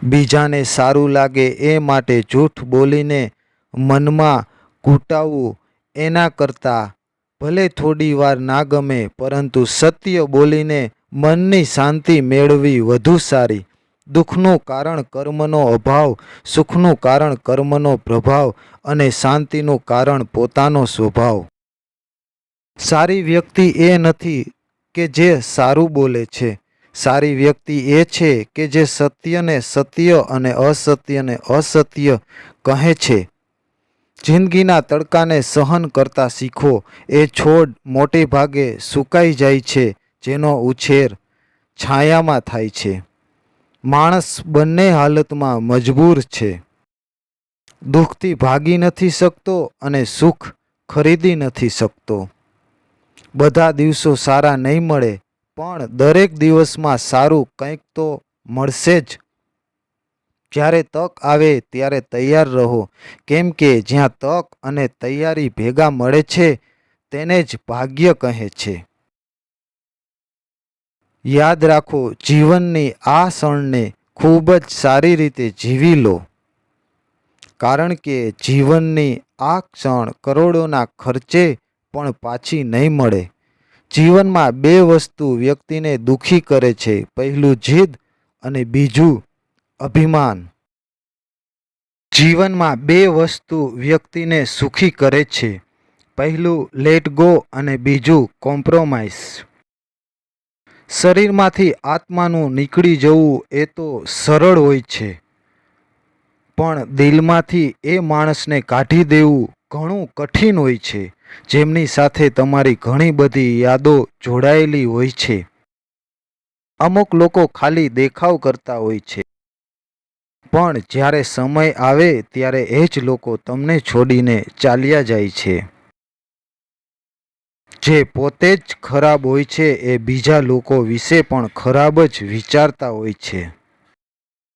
બીજાને સારું લાગે એ માટે જૂઠ બોલીને મનમાં ઘૂંટાવવું, એના કરતાં ભલે થોડી વાર ના ગમે પરંતુ સત્ય બોલીને મનની શાંતિ મેળવવી વધુ સારી. દુઃખનું કારણ કર્મનો અભાવ, સુખનું કારણ કર્મનો પ્રભાવ અને શાંતિનું કારણ પોતાનો સ્વભાવ. સારી વ્યક્તિ એ નથી કે જે સારું બોલે છે. સારી વ્યક્તિ એ છે કે જે સત્યને સત્ય અને અસત્યને અસત્ય કહે છે. જિંદગીના તડકાને સહન કરતા શીખો. એ છોડ મોટે ભાગે સુકાઈ જાય છે જેનો ઉછેર છાયામાં થાય છે. માણસ બંને હાલતમાં મજબૂર છે. દુઃખથી ભાગી નથી શકતો અને સુખ ખરીદી નથી શકતો. બધા દિવસો સારા નહીં મળે પણ દરેક દિવસમાં સારું કંઈક તો મળશે જ. જ્યારે તક આવે ત્યારે તૈયાર રહો, કેમ કે જ્યાં તક અને તૈયારી ભેગા મળે છે તેને જ ભાગ્ય કહે છે. યાદ રાખો, જીવનની આ ક્ષણને ખૂબ જ સારી રીતે જીવી લો, કારણ કે જીવનની આ ક્ષણ કરોડોના ખર્ચે પણ પાછી નહીં મળે. જીવનમાં બે વસ્તુ વ્યક્તિને દુઃખી કરે છે, પહેલું જીદ અને બીજું અભિમાન. જીવનમાં બે વસ્તુ વ્યક્તિને સુખી કરે છે, પહેલું લેટ ગો અને બીજું કોમ્પ્રોમાઇઝ. શરીરમાંથી આત્માનું નીકળી જવું એ તો સરળ હોય છે, પણ દિલમાંથી એ માણસને કાઢી દેવું ઘણું કઠિન હોય છે, જેમની સાથે તમારી ઘણી બધી યાદો જોડાયેલી હોય છે. અમુક લોકો ખાલી દેખાવ કરતા હોય છે, પણ જ્યારે સમય આવે ત્યારે એ જ લોકો તમને છોડીને ચાલ્યા જાય છે. જે પોતે જ ખરાબ હોય છે એ બીજા લોકો વિશે પણ ખરાબ જ વિચારતા હોય છે.